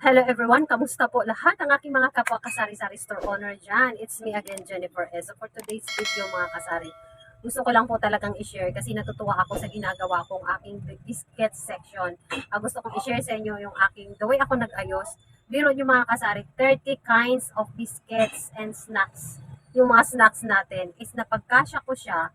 Hello everyone, kamusta po lahat ang aking mga kapwa kasari-sari store owner dyan? It's me again, Jennifer S. So for today's video mga kasari, gusto ko lang po talagang i-share kasi natutuwa ako sa ginagawa kong aking biscuit section. Gusto kong i-share sa inyo yung the way ako nag-ayos. Biro nyo mga kasari, 30 kinds of biscuits and snacks. Yung mga snacks natin is napagkasya ko siya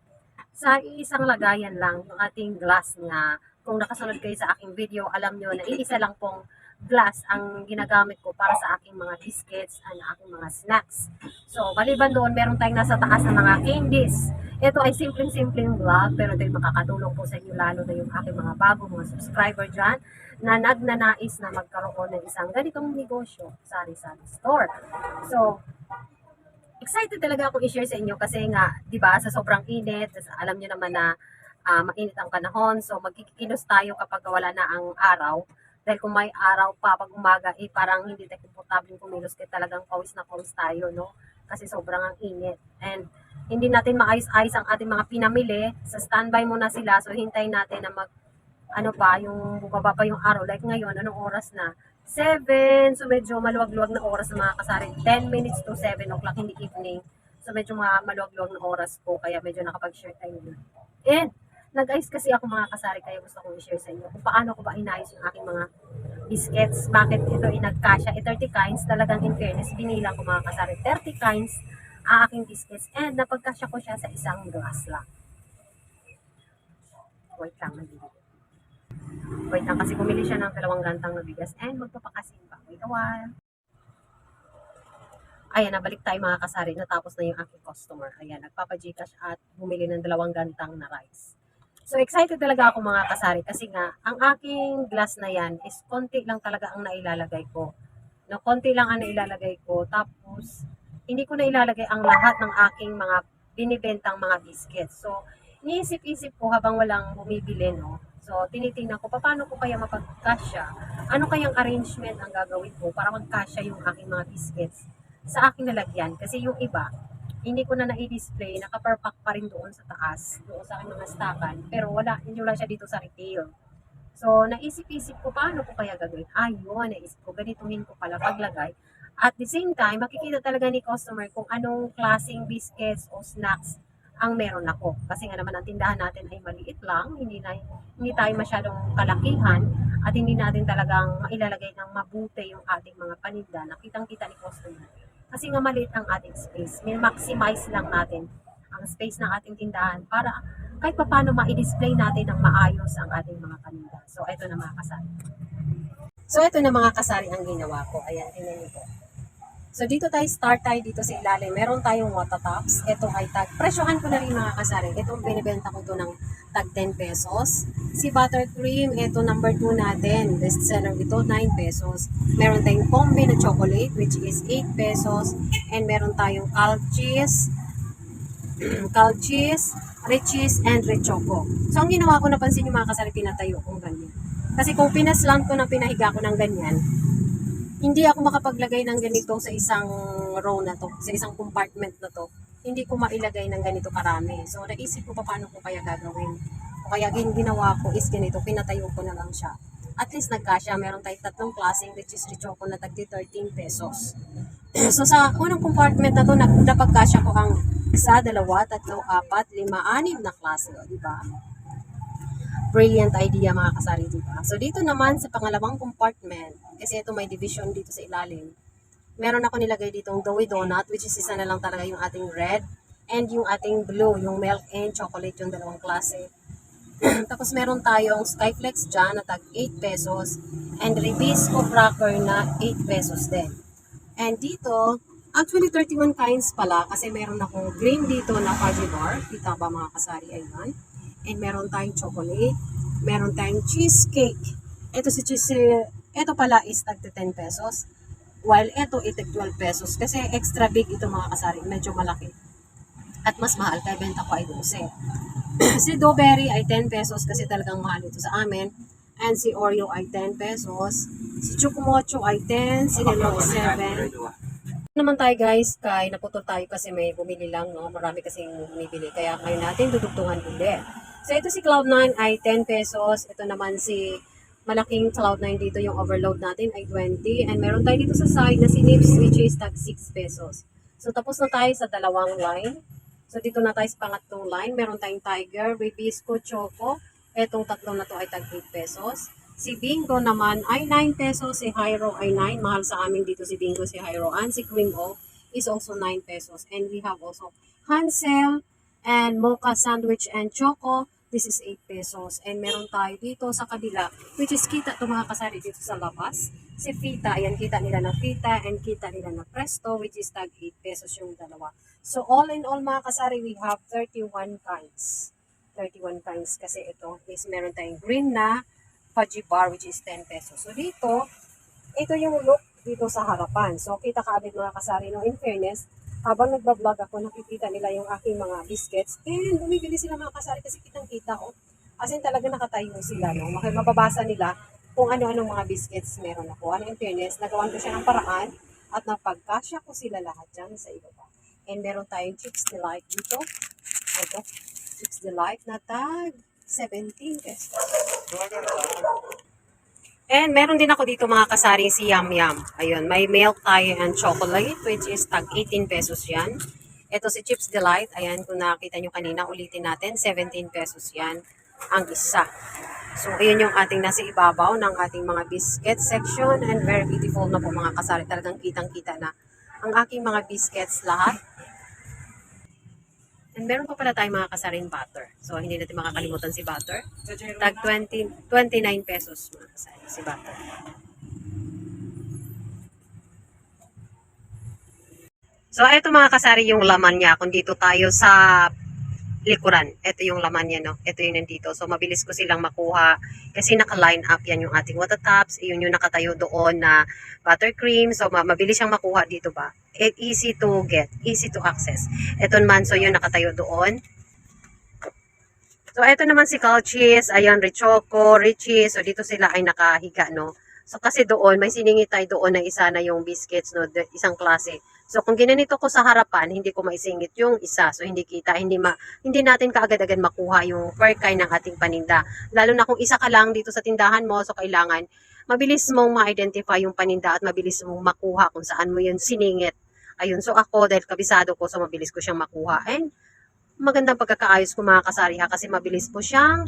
sa iisang lagayan lang, yung ating glass nga. Kung nakasunod kayo sa aking video, alam nyo na iisa lang pong glass ang ginagamit ko para sa aking mga biscuits and aking mga snacks. So, maliban doon, meron tayong nasa taas ng mga candies. Ito ay simpleng-simpleng vlog, pero ito ay makakatulong po sa inyo, lalo na yung aking mga bago, mga subscriber dyan, na nagnanais na magkaroon ng isang ganitong negosyo, sari-sari store. So, excited talaga ako i-share sa inyo kasi nga, 'di ba, sa sobrang init, alam niyo naman na mainit ang panahon, so magkikilos tayo kapag wala na ang araw. Dahil kung may araw pa pag umaga, parang hindi tayo komportable kumilos kasi talagang pawis na pawis tayo, no? Kasi sobrang ang init. And hindi natin maayos-ayos ang ating mga pinamili. Sa standby muna sila, so hintayin natin na yung bumaba pa yung araw. Like ngayon, anong oras na? 7, so medyo maluwag-luwag na oras sa mga kasari. 10 minutes to 7 o'clock in the evening. So medyo maluwag-luwag na oras po, kaya medyo nakapag-share tayo na. And nag-ice kasi ako mga kasari, kaya gusto kong i-share sa inyo kung paano ko ba inayos yung aking mga biscuits. Bakit ito inagkasya? 30 kinds, talagang in fairness, binilang ko mga kasari. 30 kinds ang aking biscuits and napagkasya ko siya sa isang glass lang. Wait lang, wait lang kasi bumili siya ng 2 gantang na bigas and magpapakasin pa. Wait a while. Ayan, nabalik tayo mga kasari. Natapos na yung aking customer. Ayan, nagpapa-Gcash at bumili ng 2 gantang na rice. So, excited talaga ako mga kasari kasi nga, ang aking glass na yan is konti lang talaga ang nailalagay ko. No, konti lang ang nailalagay ko. Tapos, hindi ko na ilalagay ang lahat ng aking mga binibentang mga biscuits. So, iniisip-isip ko habang walang bumibili, no? So, tinitingnan ko, paano ko kaya mapagkasya? Ano kayang arrangement ang gagawin ko para magkasya yung aking mga biscuits sa aking lalagyan? Kasi yung iba, hindi ko na nai-display, nakaparpak pa rin doon sa taas, doon sa aking mga stockan, pero hindi wala siya dito sa retail. So, naisip-isip ko, paano ko kaya gagawin? Ayun, naisip ko, ganituhin ko pala paglagay. At the same time, makikita talaga ni customer kung anong klaseng biscuits o snacks ang meron ako. Kasi nga naman, ang tindahan natin ay maliit lang, hindi tayo masyadong kalakihan, at hindi natin talagang mailalagay ng mabuti yung ating mga paninda. Nakitang-kita ni customer. Kasi nga maliit ang ating space. Min-maximize lang natin ang space ng ating tindahan para kahit pa paano ma-display natin ng maayos ang ating mga paninda. So, ito na mga kasari. So, ito na mga kasari ang ginawa ko. Ayan, tingnan niyo po. So, dito start tayo dito sa ilalim. Meron tayong water tops. Ito ay presyohan ko na rin mga kasari. Itong binibenta ko to ng tag 10 pesos. Si buttercream, ito number 2 natin. Best seller ito, 9 pesos. Meron tayong combi na chocolate, which is 8 pesos. And meron tayong calv cheese, Riches, and Richoco. So, ang ginawa ko, napansin yung mga kasari, pinatayo kong ganyan. Kasi kung pinaslant ko ng pinahiga ko ng ganyan, hindi ako makapaglagay ng ganito sa isang row na to, sa isang compartment na to. Hindi ko mailagay ng ganito karami. So, naisip ko pa paano ko kaya gagawin. O kaya ginawa ko is ganito, pinatayo ko na lang siya. At least nagkasya, meron tayong 3 klaseng Riches Richoco na tagti 13 pesos. So, sa unang compartment na to, napagkasya ko ang 1, 2, 3, 4, 5, 6 na klase. O, diba? Brilliant idea mga kasari, diba? So, dito naman sa pangalawang compartment, kasi ito may division dito sa ilalim, meron ako nilagay ditong Doughy Donut, which is isa na lang talaga yung ating red, and yung ating blue, yung milk and chocolate, yung 2 klase. Tapos meron tayong Skyflex dyan na tag 8 pesos, and Ribisco cracker na 8 pesos din. And dito, actually 31 kinds pala, kasi meron akong green dito na fudgy bar, kita ba mga kasari, ayan. And meron tayong chocolate, meron tayong cheesecake. Ito pala is tag 10 pesos. While ito itig 12 pesos. Kasi extra big ito mga kasari, medyo malaki. At mas mahal, kaya benta ko ay 12. Si Doberry ay 10 pesos kasi talagang mahal ito sa amin. And si Oreo ay 10 pesos. Si Chocomocho ay 10, si Hello 7. Naman tayo guys, kay naputol tayo kasi may bumili lang, no? Marami kasing bumibili. Kaya ngayon natin dudugtungan ulit. So, ito si Cloud9 ay 10 pesos. Ito naman si malaking Cloud9 dito, yung overload natin ay 20. And meron tayo dito sa side na si Nips, which is tag 6 pesos. So tapos na tayo sa dalawang line. So dito na tayo sa pangatlong line. Meron tayong Tiger, Ribisco, Choco. Etong tatlong na to ay tag 8 pesos. Si Bingo naman ay 9 pesos. Si Hyro ay 9. Mahal sa amin dito si Bingo, si Hyro. And si Cream O is also 9 pesos. And we have also Hansel and Mocha Sandwich and Choco. This is 8 pesos. And meron tayo dito sa kabila, which is kita ito mga kasari dito sa labas. Si Fita, ayan, kita nila na Fita and kita nila na Presto, which is tag 8 pesos yung dalawa. So all in all mga kasari, we have 31 kinds. 31 kinds kasi ito is meron tayong green na fudgy bar, which is 10 pesos. So dito, ito yung look dito sa harapan. So kita kaagad mga kasari, no, in fairness, habang nagbablog ako, nakikita nila yung aking mga biscuits. And bumibili sila mga kasari kasi kitang-kita ko. As in talaga nakatayo sila. No? Mababasa nila kung ano-anong mga biscuits meron ako. Ano in fairness, nagawan ko siya ng paraan at napagkasya ko sila lahat dyan sa ibaba. And meron tayong Chips Delight dito. Ito, Chips Delight na tag 17 pesos. And meron din ako dito mga kasari si Yum Yum. Ayun, may milk tayo and chocolate which is tag 18 pesos yan. Ito si Chips Delight. Ayan, kung nakita nyo kanina, ulitin natin, 17 pesos yan ang isa. So, ayun yung ating nasa ibabaw ng ating mga biscuit section and very beautiful na po mga kasari. Talagang kitang-kita na ang aking mga biscuits lahat. And meron pa pala tayong mga kasaring butter. So, hindi natin makakalimutan si butter. Tag 29 pesos mga kasari, si butter. So, ito mga kasari yung laman niya. Kung dito tayo sa likuran, ito yung laman niya, no? Ito yung nandito. So, mabilis ko silang makuha kasi naka-line up yan yung ating water tops. Yun yung nakatayo doon na buttercream. So, mabilis siyang makuha dito ba? Easy to get, easy to access. Ito naman, so yung nakatayo doon. So, ito naman si Calchis, ayan, Richoco, Richie. So, dito sila ay nakahiga, no? So, kasi doon, may siningit tayo doon na isa na yung biscuits, no? Isang klase. So, kung ginanito ko sa harapan, hindi ko maisingit yung isa. So, hindi kita, hindi natin kaagad-agad makuha yung per kind ng ating paninda. Lalo na kung isa ka lang dito sa tindahan mo, so kailangan mabilis mong ma-identify yung paninda at mabilis mong makuha kung saan mo yun siningit. Ayun, so ako, dahil kabisado ko, so mabilis ko siyang makuha. And magandang pagkakaayos ko mga kasari ha, kasi mabilis po siyang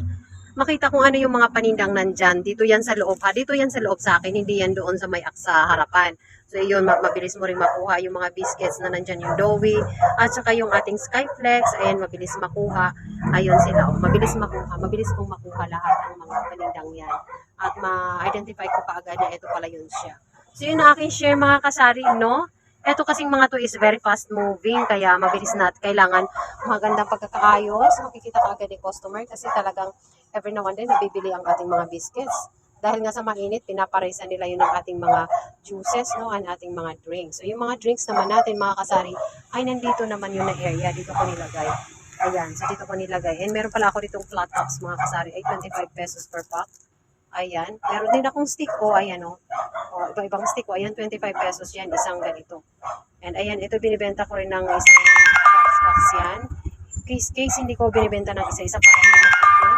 makita kung ano yung mga panindang nandyan. Dito yan sa loob ha, dito yan sa loob sa akin, hindi yan doon sa may sa harapan. So yun, mabilis mo rin makuha yung mga biscuits na nandyan, yung doughy, at saka yung ating Skyflex, ayan, mabilis makuha. Ayun sila, oh, mabilis makuha, mabilis kong makuha lahat ang mga panindang yan. At ma-identify ko kaagad na ito pala yun siya. So yun na aking share mga kasari, no? Ito kasing mga to is very fast moving, kaya mabilis na at kailangan magandang pagkakaayos. Makikita ka agad ni customer kasi talagang every now and then nabibili ang ating mga biscuits. Dahil nga sa mainit, pinaparesa nila yun ng ating mga juices, no, and ating mga drinks. So yung mga drinks naman natin, mga kasari, ay nandito naman yun na area. Dito ko nilagay. Ayan, so dito ko nilagay. And meron pala ako ditong flat tops, mga kasari, ay 25 pesos per pack. Ayan, meron din akong stick ko, ayan o. Oh, iba-ibang stick ko, ayan, 25 pesos yan, isang ganito. And ayan, ito binibenta ko rin ng isang box yan. Case hindi ko binibenta ng isa-isa para hindi naputol.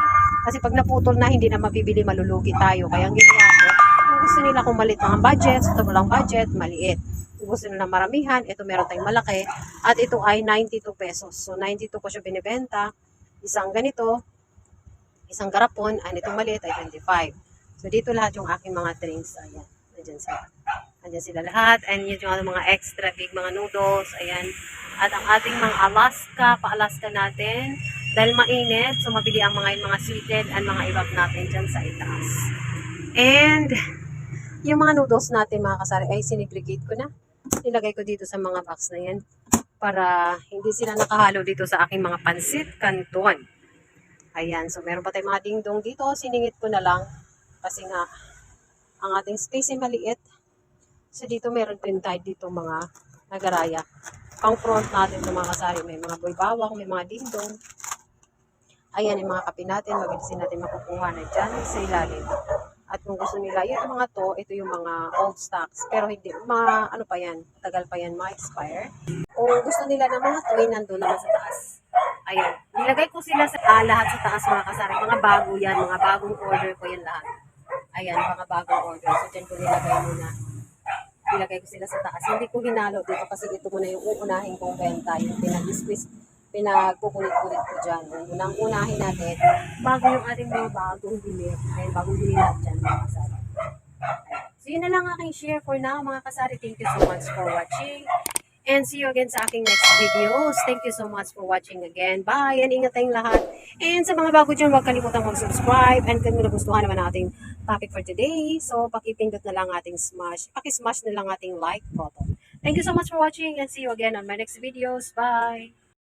Kasi pag naputol na, hindi na mabibili, malulugi tayo. Kaya ang ginawa ko, kung gusto nila kung maliit ang budget, ito walang budget, maliit. Kung gusto nila maramihan, ito meron tayong malaki. At ito ay 92 pesos. So 92 ko siya binibenta. Isang ganito, isang garapon, and itong maliit ay 25. So, dito lahat yung aking mga drinks. Ayan. Andyan sila. Andyan sila lahat. And yun yung mga extra big mga noodles. Ayan. At ang ating mga Alaska, pa-Alaska natin. Dahil mainit, so mabili ang mga sweetened and mga ibab natin dyan sa itaas. And, yung mga noodles natin mga kasari ay sinegregate ko na. Nilagay ko dito sa mga box na yan. Para hindi sila nakahalo dito sa aking mga pansit canton. Ayan. So, meron pa tayong mga dingdong dito. Siningit ko na lang. Kasi nga, ang ating space ay maliit. So, dito meron din tayo dito mga nagaraya. Pang front natin ng mga kasari. May mga boy bawang, may mga dingdong. Ayan yung mga kape natin. Mabilisin natin makukuha na dyan sa ilalim. At kung gusto nila, yung mga to, ito yung mga old stocks. Pero hindi, mga ano pa yan, tagal pa yan, ma-expire. Kung gusto nila ng mga toy, nandun naman sa taas. Ayan, nilagay ko sila sa lahat sa taas mga kasari. Mga bago yan, mga bagong order ko yan lahat. Ayan, mga bagong order. So, dyan ko nilagay muna. Nilagay ko sila sa taas. Hindi ko hinalo dito kasi ito muna yung uunahin kong benta. Yung pinagkukulit-kulit ko dyan. Yung unang-unahin natin, bago yung ating mga bagong bili. Ayan, bagong bili natin dyan, mga kasari. So, yun na lang aking share for now, mga kasari. Thank you so much for watching. And see you again sa aking next videos. Thank you so much for watching again. Bye! And ingat tayong lahat. And sa mga bago dyan, huwag kalimutang mag-subscribe. And kung nagustuhan naman ating topic for today, so pakipindot na lang ating pakismash na lang ating like button. Thank you so much for watching and see you again on my next videos. Bye!